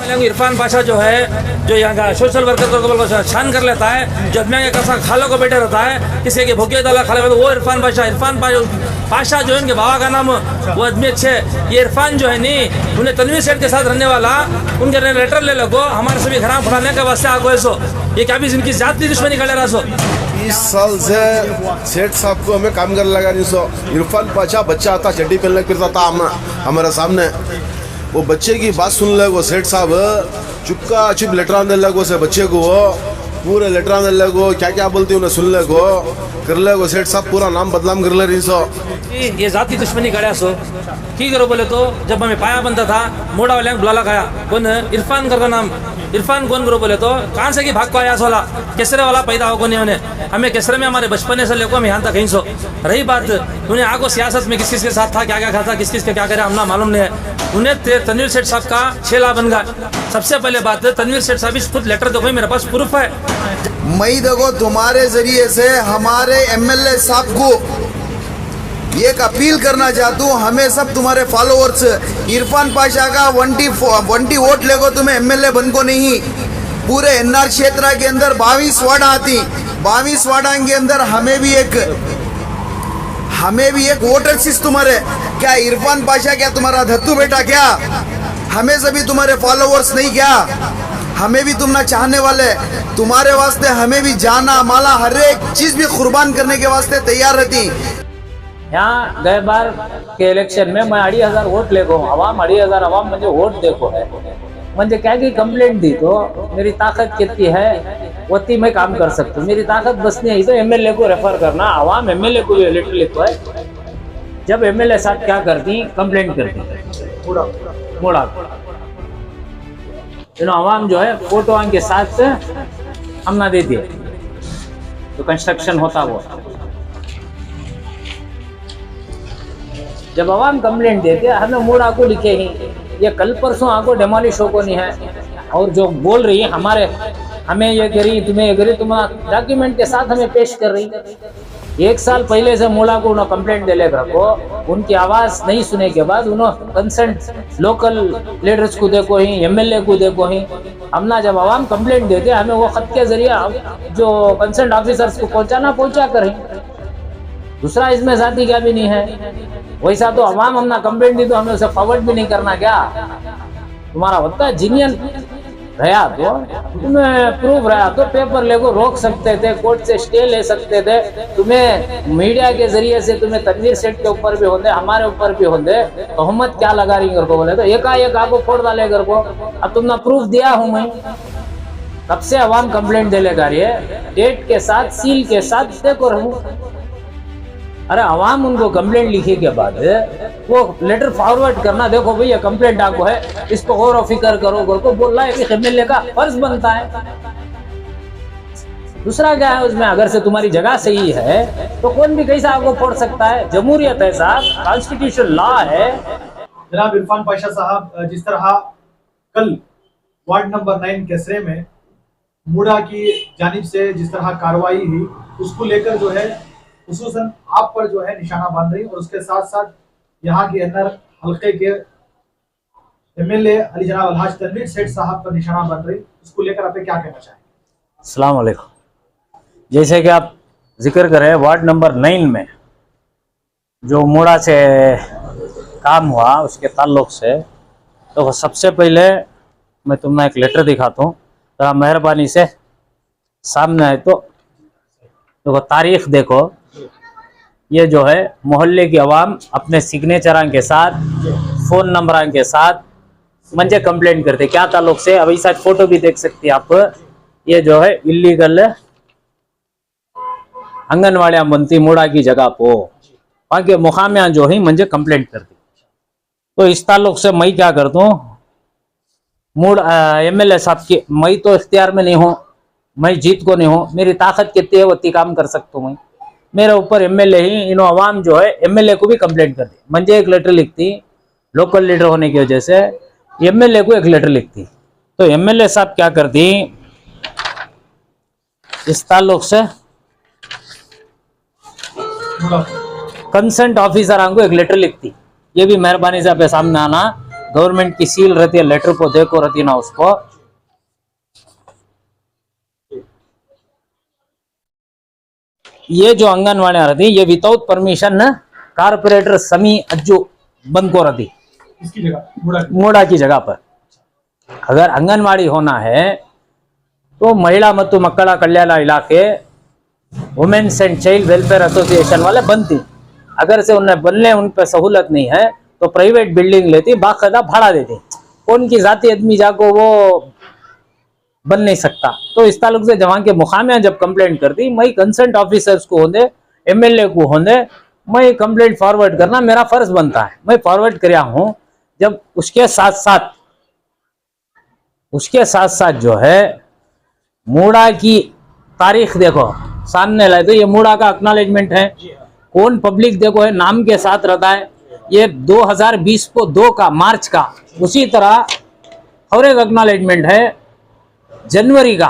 इरफान पाशा जो है, जो यहाँ का सोशल वर्कर को शान कर लेता है, जो अदमिया के कसा खालों को बैठे रहता है, किसी के भूखे दाला खा लेता है, वो इरफान पाशा जो है, उनके बाबा का नाम वो आदमी अच्छे। ये इरफान जो है नहीं, उन्हें तनवीर सेठ के साथ रहने वाला, उनके लेटर ले लगो हमारे सभी खराब फड़ाने के वास्ते आगो ऐसो, ये क्या भी इनकी जाती दुश्मनी कर ले रहा सो। 20 साल से सेठ साहब को हमें काम कर लगा नहीं सो। इरफान पाशा बच्चा आता चड्डी पहनने फिरता था हमारे सामने, वो बच्चे की बात सुन ले, वो सेठ साहब चुपका चुप लेटर आने लगो से बच्चे को, वो पूरे लेटर आने लगो, क्या क्या बोलती उन्हें सुन ले गो कर ले गो। सेठ साहब पूरा नाम बदनाम कर ले रही सो। ये जाती दुश्मनी करा सो की करो बोले तो, जब हमें पाया बनता था मोड़ा वाले बुलाला खाया कौन इरफान करता नाम, इरफान कौन करो बोले तो कहाँ से कि भाग को आया सोला, केसरे वाला पैदा हो नहीं उन्हें, हमें केसरे में हमारे बचपने से लेकर हम यहाँ तक कहीं सो। रही बात उन्हें आगो सियासत में किस किस के साथ था, क्या क्या खाता, किस किस के क्या करे हमना मालूम नहीं है। उन्हें तनवीर सेठ साहब का छेला बन गया। सबसे पहले बात तनवीर सेठ साहब खुद लेटर देखो, मेरे पास प्रूफ है। मैं देखो तुम्हारे जरिए से हमारे एमएलए साहब को ये एक अपील करना चाहता हूँ, हमें सब तुम्हारे फॉलोअर्स इरफान पाशा का 20 वोट लेगो, तुम्हें एमएलए बन को नहीं। पूरे एनआर क्षेत्र के अंदर 22 वार्ड आती, 22 वार्ड के अंदर हमें भी एक वोटर सीट तुम्हारे। क्या इरफान पाशा क्या तुम्हारा धत्तू बेटा क्या? हमें सभी तुम्हारे फॉलोअर्स नहीं क्या? हमें भी तुम ना चाहने वाले, तुम्हारे वास्ते हमें भी जाना माला हर एक चीज भी कुर्बान करने के वास्ते तैयार रहती। यहाँ गए बार के इलेक्शन में मैं 2,500 वोट ले गो, अवाम 2,500 अवाम मुझे वोट देखो है, मुझे क्या की कंप्लेंट दी तो मेरी ताकत कितनी है उतनी मैं काम कर सकता हूँ। मेरी ताकत बस नहीं है तो एमएलए को रेफर करना, अवाम एमएलए को भी लेटर लिखो है। जब एमएलए साहब क्या करती कंप्लेंट करती मोड़ा अवाम जो है फोटो के साथ हम ना देती है, तो कंस्ट्रक्शन होता वो जब अवाम कंप्लेंट देते हमें मोड़ा को लिखे ही, ये कल परसों आगो डेमोलिश हो को नहीं है। और जो बोल रही है हमारे हमें ये करी तुम्हें ये करी, तुम डॉक्यूमेंट के साथ हमें पेश कर रही। 1 साल पहले से मोड़ा को उन्होंने कंप्लेंट दे रखो, उनकी आवाज नहीं सुने के बाद उन्होंने कंसर्न लोकल लीडर्स को देखो ही, एमएलए को देखो ही। हमना जब अवाम कंप्लेंट देते हमें वो खत के जरिए जो कंसर्न ऑफिसर्स को पहुंचा कर। दूसरा इसमें जाति क्या भी नहीं है, वैसा तो अवाम हमने कंप्लेंट दी तो हमें उसे फॉरवर्ड भी नहीं करना क्या? तुम्हारा होता है जीनियन रहा तो तुम्हें प्रूफ रहा तो पेपर लेको रोक सकते थे, कोर्ट से स्टे ले सकते थे। तुम्हें मीडिया के जरिए से तुम्हें तनवीर सेठ के ऊपर भी होते, हमारे ऊपर भी होते, तोहमत क्या लगा रही घर को बोले तो एकाएक आपको फोड़ डाले घर को। अब तुमने प्रूफ दिया हूं मैं, कब से अवाम कंप्लेंट दे लेगा रही है, डेट के साथ सील के साथ देखो रहूं। अरे अवाम उनको कंप्लेंट लिखी के बाद वो लेटर फॉरवर्ड करना, देखो भैया कंप्लेंट आपको है, इसको गौर और फिक्र करो को बोल रहा है कि एमएलए का फर्ज बनता है। दूसरा क्या है उसमें, अगर से तुम्हारी जगह सही है तो कौन भी कैसा आपको फोड़ सकता है? जमहूरियत है साहब, कॉन्स्टिट्यूशन लॉ है। जनाब इरफान पाशा साहब, जिस तरह कल वार्ड नंबर 9 केसरे में मुड़ा की जानिब से जिस तरह कार्रवाई हुई, उसको लेकर जो है खुसूसन आप पर जो है निशाना बांध रही, और उसके साथ साथ यहाँ के एनआर हल्के के एमएलए अली जनाब अलहाज तनवीर सेठ साहब पर निशाना बांध रही, उसको लेकर आप क्या कहना चाहेंगे? अस्सलाम वालेकुम। जैसे कि आप जिक्र करें वार्ड नंबर 9 में जो मोड़ा से काम हुआ उसके ताल्लुक से, तो सबसे पहले मैं तुम्हें एक लेटर दिखाता हूँ, तो मेहरबानी से सामने है तो देखो, तारीख देखो, ये जो है मोहल्ले की आवाम अपने सिग्नेचर के साथ फोन नंबर के साथ मुझे कंप्लेंट करते क्या ताल्लुक से। अभी साथ फोटो भी देख सकती है आप, ये जो है इलीगल आंगनवाड़ियां बनती मोड़ा की जगह को, वहाँ के मुकामिया जो है मुझे कंप्लेंट करती। तो इस ताल्लुक से मैं क्या करता हूँ, मूड एमएलए साहब की मैं तो इख्तियार में नहीं हूँ, मैं जीत को नहीं हूँ, मेरी ताकत कितनी है उतनी काम कर सकता हूँ मैं। मेरे ऊपर एमएलए ही इन अवाम जो है एमएलए को भी कंप्लेंट करती, मुझे एक लेटर लिखती, लोकल लीडर होने की वजह से एमएलए को एक लेटर लिखती। तो एमएलए साहब क्या करती, इस ताल्लुक से कंसर्न ऑफिसर को एक लेटर लिखती, ये भी मेहरबानी से आपके सामने आना, गवर्नमेंट की सील रहती है, लेटर को देखो रहती है ना उसको। ये जो आंगनवाड़ी रहती है ये विदाउट परमिशन कारपोरेटर समी अज्जू बंद को रहती इसकी जगह मोड़ा की जगह पर। अगर आंगनवाड़ी होना है तो महिला ಮತ್ತು ಮಕ್ಕಳ कल्याण इलाके women's and child welfare association वाले बनती। अगर से उन्हें बनने उन पर सहूलत नहीं है तो प्राइवेट बिल्डिंग लेती, बाकायदा भाड़ा देती। कौन की जाति आदमी जाको वो बन नहीं सकता। तो इस ताल्लुक से जवान के मुकामिया जब कंप्लेंट करती, मैं कंसर्न ऑफिसर्स को होंगे, एमएलए को होंगे, मैं कंप्लेंट फॉरवर्ड करना मेरा फर्ज बनता है। मैं फॉरवर्ड कराया हूं। जब उसके साथ साथ जो है मूड़ा की तारीख देखो सामने लाए तो ये मूड़ा का एक्नॉलेजमेंट है। कौन पब्लिक देखो है नाम के साथ रहता है। ये 2020 को 2 का मार्च का, उसी तरह और एक एक्नॉलेजमेंट है जनवरी का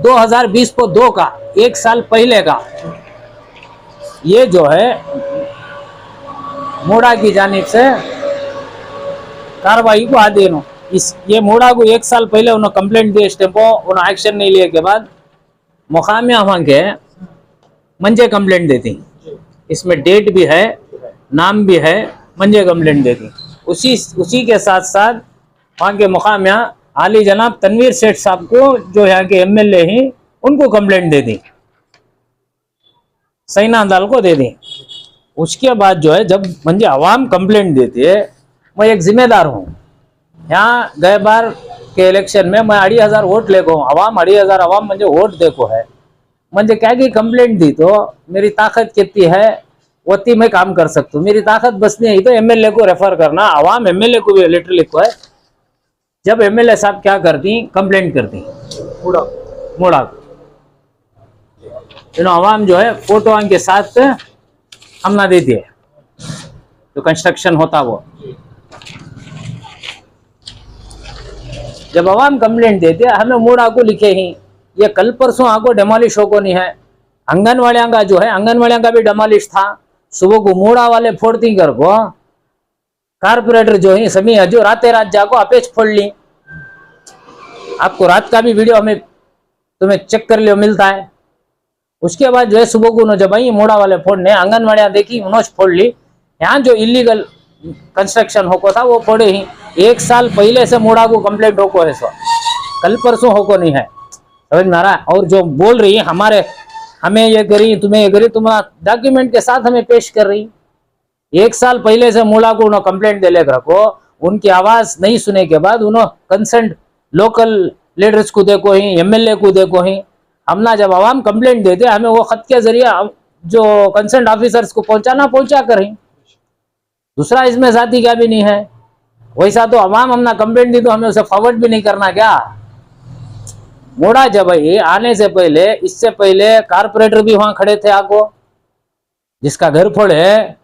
2020 को 2 का, 1 साल पहले का। ये जो है मूड़ा की जानिब से कार्रवाई को अधीन हो। ये मूड़ा को 1 साल पहले उन्होंने कंप्लेंट दी, स्टेम्पो उन्होंने एक्शन नहीं लिए के बाद मुकामिया वहां के मंजे कंप्लेंट देती। इसमें डेट भी है, नाम भी है, मंजे कंप्लेंट देती। उसी के साथ साथ वहां के मुकामिया आली जनाब तनवीर सेठ साहब को, जो यहाँ के एमएलए ही, उनको कंप्लेंट दे दी, सैना दाल को दे दी। उसके बाद जो है जब मंजे अवाम कंप्लेंट देती है, मैं एक जिम्मेदार हूँ। यहाँ गए बार के इलेक्शन में मैं 2,500 वोट लेको हूँ। अवाम 2,500 अवाम मुझे वोट देखो है। मुझे क्या की कंप्लेंट दी तो मेरी ताकत कितनी है उतनी मैं काम कर सकता हूँ। मेरी ताकत बस नहीं है तो एमएलए को रेफर करना। अवाम एमएलए को भी लेटर लिखो है। जब एमएलए साहब क्या करती, कंप्लेंट करती मूड़ा को, अवाम जो है फोटो के साथ हमला देती है, जो कंस्ट्रक्शन होता वो। जब अवाम कंप्लेंट देते हमें मूड़ा को लिखे ही, ये कल परसों आको डेमोलिश हो को नहीं है। आंगनवाड़ियां का जो है, आंगनवाड़ियां का भी डेमोलिश था। सुबह को मूड़ा वाले फोड़ती कर को कारपोरेटर जो है सभी जो राते रात जाको अपेच फोड़ ली। आपको रात का भी वीडियो हमें तुम्हें चेक कर लियो मिलता है। उसके बाद जो है सुबह को जब आई मूड़ा वाले फोड़ने, आंगनवाड़ियां देखी उन्होंने फोड़ ली। यहाँ जो इलीगल कंस्ट्रक्शन होको था वो फोड़े ही। 1 साल पहले से मूड़ा को कंप्लेंट होको है, सो कल परसों होको नहीं है, समझ में आ रहा है। और जो बोल रही है हमें ये करी, तुम्हें ये करी, तुम्हारा डॉक्यूमेंट के साथ हमें पेश कर रही। 1 साल पहले से मूड़ा को उन्होंने कंप्लेंट दे लेकर रखो। उनकी आवाज नहीं सुने के बाद उन्होंने कंसर्न लोकल लीडर्स को देखो ही, एमएलए को देखो ही। हमना जब आवाम कंप्लेंट देते हमें वो खत के जरिए जो कंसर्न ऑफिसर्स को पहुंचा कर ही। दूसरा इसमें जाति क्या भी नहीं है। वैसा तो अवाम हमने कंप्लेंट दी तो हमें उसे फॉरवर्ड भी नहीं करना क्या। मूड़ा जब आने से पहले, इससे पहले कारपोरेटर भी वहां खड़े थे आगो, जिसका घर फोड़े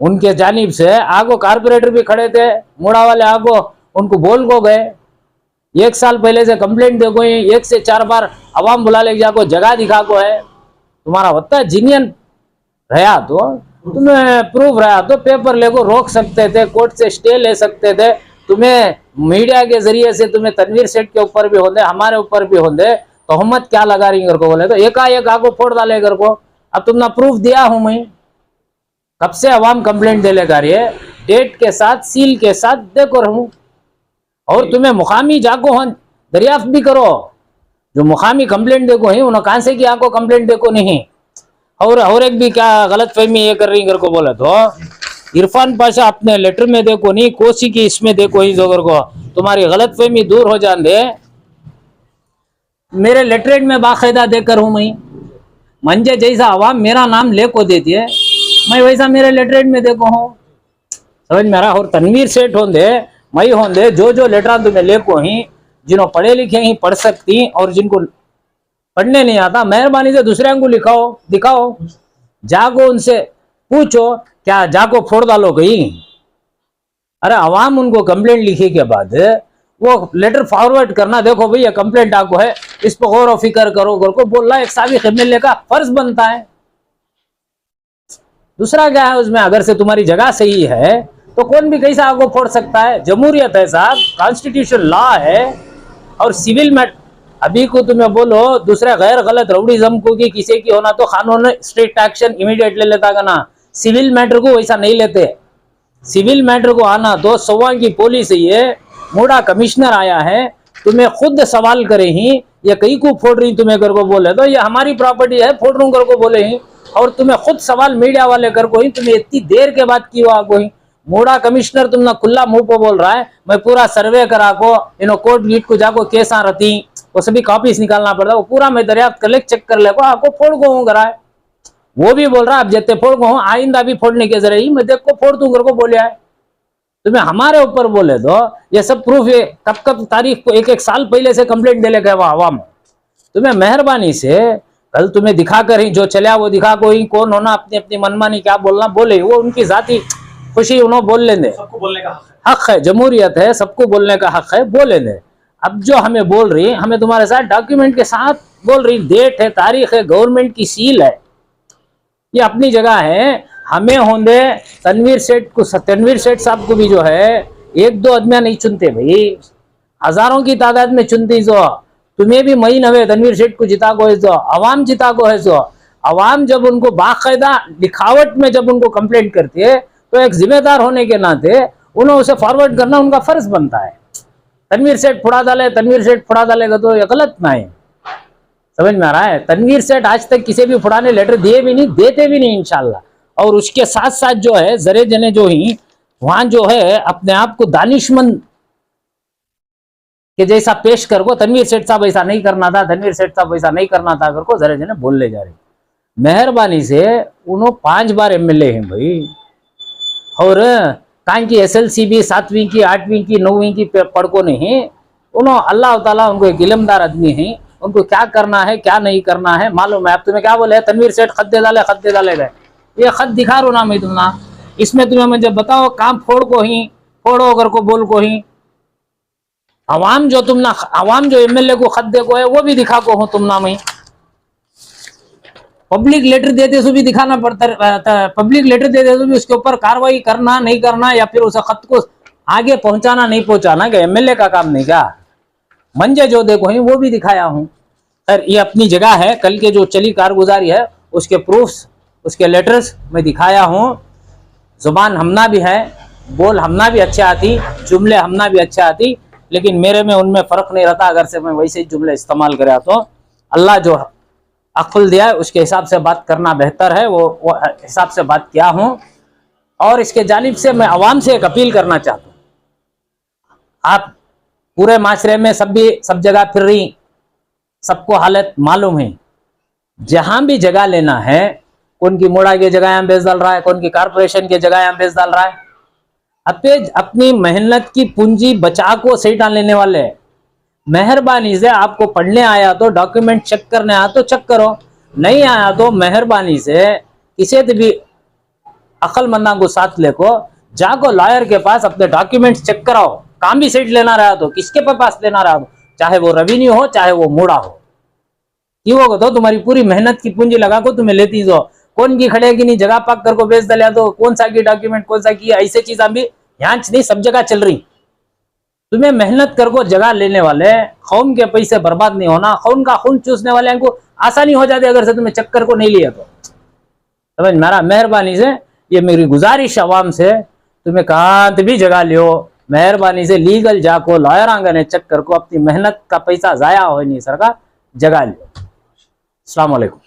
उनके जानिब से आगो कारपोरेटर भी खड़े थे। मूड़ा वाले आगो उनको बोल को गए। 1 साल पहले से कंप्लेंट दे गई, 1 से 4 बार अवाम बुला ले जाको, जगह दिखा को है। तुम्हारा होता है जीनियन रहा तो तुम्हें प्रूफ रहा तो पेपर लेको रोक सकते थे, कोर्ट से स्टे ले सकते थे। तुम्हें मीडिया के जरिए से तुम्हें तनवीर सेठ के ऊपर भी होंगे, हमारे ऊपर भी होंगे, तोहमत क्या लगा रही कर को बोले तो एकाएक आगो फोड़ डाले कर को। अब तुमने प्रूफ दिया हूं मैं, कब से अवाम कंप्लेंट दे लेगा रही, डेट के साथ सील के साथ देखो रहूं। और तुम्हें मुकामी जाको हो दरियाफ्त भी करो, जो मुकामी कंप्लेंट देखो ही उन्होंने कहां से किया, आपको कंप्लेंट देखो नहीं। और एक भी क्या गलत फहमी ये कर रही को बोले तो इरफान पाशा अपने लेटर में देखो नहीं, कोसी की इसमें देखो ही, जोगर को तुम्हारी गलत फहमी दूर हो जान दे। मेरे लेटरेट में बाकायदा देकर हूं मैं, मंजे जैसा अवाम मेरा नाम ले को देती है, मैं वैसा मेरे लेटरेट में देखो हूं, समझ में आ रहा। और तनवीर सेठ होंगे, मैं होंगे, जो लेटर तुम्हें ले को ही, जिन्होंने पढ़े लिखे ही पढ़ सकती और जिनको पढ़ने नहीं आता, मेहरबानी से दूसरे को लिखाओ, दिखाओ, जाको उनसे पूछो, क्या जाको फोड़ डालो गई। अरे अवाम उनको कंप्लेंट लिखी के बाद वो लेटर फॉरवर्ड करना, देखो भाई ये कंप्लेंट आपको है, इस पर गौर और फिक्र करो को बोलना एक साबिक एमएलए का फर्ज बनता है। दूसरा क्या है उसमें, अगर से तुम्हारी जगह सही है तो कौन भी कैसा आगो फोड़ सकता है? जमहूरियत है साहब, कॉन्स्टिट्यूशन लॉ है। और सिविल मैटर अभी को तुम्हें बोलो दूसरा गैर गलत रउडीजम को कि किसी की होना तो कानून स्ट्रिक्ट एक्शन इमीडिएट ले लेता ना। सिविल मैटर को वैसा नहीं लेते। सिविल मैटर को आना तो सवा की पुलिस है, मूडा कमिश्नर आया है, तुम्हें खुद सवाल करे ही ये कहीं को फोड़ रही तुम्हें कर को बोले तो ये हमारी प्रॉपर्टी है फोड़ रूं कर को बोले ही, और तुम्हें खुद सवाल मीडिया वाले कर को ही तुम्हें इतनी देर के बाद की हुआ को ही। मूडा कमिश्नर तुमने खुला मुंह पे बोल रहा है मैं पूरा सर्वे करा को इनो कोर्ट गीट को जाको केसा रहती वो सभी कॉपीज निकालना पड़ता, वो पूरा मैं दरियाफ्त कर ले चेक कर ले को आपको फोड़ को हूँ कराए। वो भी बोल रहा है अब जैसे फोड़ को हूँ आइंदा भी फोड़ने के जरिए मैं देख को फोड़ दूं कर को बोले है। तुम्हें हमारे ऊपर बोले तो ये सब प्रूफ है, कब कब तारीख को एक साल पहले से कंप्लेंट दे लेगा वो आवाम। तुम्हें मेहरबानी से कल तुम्हें दिखा कर ही जो चला वो दिखा को ही, कौन होना अपनी अपनी मनमानी क्या बोलना बोले, वो उनकी जाती खुशी उन्होंने बोल लेने, सबको बोलने का हक है, जमहूरियत है, सबको बोलने का हक है, बोले ने। अब जो हमें बोल रही हमें तुम्हारे साथ डॉक्यूमेंट के साथ बोल रही, डेट है, तारीख है, गवर्नमेंट की सील है, ये अपनी जगह है। हमें होंदे तनवीर सेठ साहब को भी जो है एक दो आदमियां नहीं चुनते भाई, हजारों की तादाद में चुनती जो तुम्हें भी मई नवे तनवीर सेठ को जिता को है जो अवाम जिता को है जो अवाम जब उनको बाकायदा लिखावट में जब उनको कंप्लेंट करती है तो एक जिम्मेदार होने के नाते उन्हें उसे फॉरवर्ड करना उनका फर्ज बनता है। तनवीर सेठ फुड़ा डालेगा तो ये गलत ना है, समझ में आ रहा है। तनवीर सेठ आज तक किसी भी फुड़ाने लेटर दिए भी नहीं, देते भी नहीं इंशाल्लाह। और उसके साथ साथ जो है जरे जने जो ही वहां जो है अपने आप को दानिशमंद के जैसा पेश कर को तनवीर सेठ साहब ऐसा नहीं करना था, तनवीर सेठ साहब ऐसा नहीं करना था कर को जरे जने बोल ले जा रहे। मेहरबानी से उन्होंने 5 बार एमएलए हैं भाई, और कहीं की एसएलसी भी 7वीं की 8वीं की 9वीं की पढ़ को नहीं, उन्होंने अल्लाह ताला उनको एक इल्मदार आदमी है, उनको क्या करना है क्या नहीं करना है मालूम है। अब तुम्हें क्या बोले तनवीर सेठ खत दे डाले गए, ये खत दिखा रो ना मैं तुमना, इसमें तुम्हें मुझे बताओ काम फोड़ को ही फोड़ो अगर को बोल को ही, अवाम जो एमएलए को खत दे को है वो भी दिखा को हूँ तुमना मैं। पब्लिक लेटर देते तो भी दिखाना पड़ता, पब्लिक लेटर देते तो भी उसके ऊपर कार्रवाई करना नहीं करना या फिर उस खत को आगे पहुंचाना नहीं पहुंचाना, क्या एमएलए का काम नहीं क्या? मंजे जो देखो ही वो भी दिखाया हूं। सर ये अपनी जगह है, कल के जो चली कारगुजारी है उसके प्रूफ्स उसके लेटर्स मैं दिखाया हूं। जुबान हमना भी है, बोल हमना भी अच्छा आती, जुमले हमना भी अच्छा आती, लेकिन मेरे में उनमें फर्क नहीं रहता। अगर से मैं वैसे ही जुमले इस्तेमाल करा तो अल्लाह जो अक्ल दिया है उसके हिसाब से बात करना बेहतर है, वो हिसाब से बात किया हूं। और इसके जानिब से मैं आवाम से एक अपील करना चाहता हूँ, आप पूरे माशरे में सब जगह फिर रही, सबको हालत मालूम है, जहां भी जगह लेना है, कौन की मोड़ा की जगह यहाँ बेच डाल रहा है, कौन की कारपोरेशन की जगह यहाँ बेच डाल रहा है। अपनी मेहनत की पूंजी बचा को सही डाल लेने वाले हैं। मेहरबानी से आपको पढ़ने आया तो डॉक्यूमेंट चेक करने आया तो चेक करो, नहीं आया तो मेहरबानी से किसी भी अक्लमंदा को साथ लेको जाको लॉयर के पास अपने डॉक्यूमेंट चेक कराओ। काम भी सेट लेना रहा तो किसके पास लेना रहा तो, चाहे वो रेवेन्यू हो चाहे वो मूड़ा हो, क्यों होगा तो तुम्हारी पूरी मेहनत की पूंजी लगा को तुम्हें लेती जो कौन की खड़ेगी नहीं जगह पाक कर को बेच दिया तो कौन सा की डॉक्यूमेंट कौन सा की, ऐसे चीजें भी यहाँ नहीं सब जगह चल रही। तुम्हें मेहनत कर को जगह लेने वाले कौम के पैसे बर्बाद नहीं होना, कौन का खून चूसने वाले को आसानी हो जाती अगर से तुम्हें चक्कर को नहीं लिया तो, समझ मेरा। मेहरबानी से ये मेरी गुजारिश आवाम से, तुम्हें कहाँ भी जगह लियो मेहरबानी से लीगल जाको लॉयर आंगने चेक कर को अपनी मेहनत का पैसा जाया हो नहीं सर का जगह लियो। अस्सलाम वालेकुम।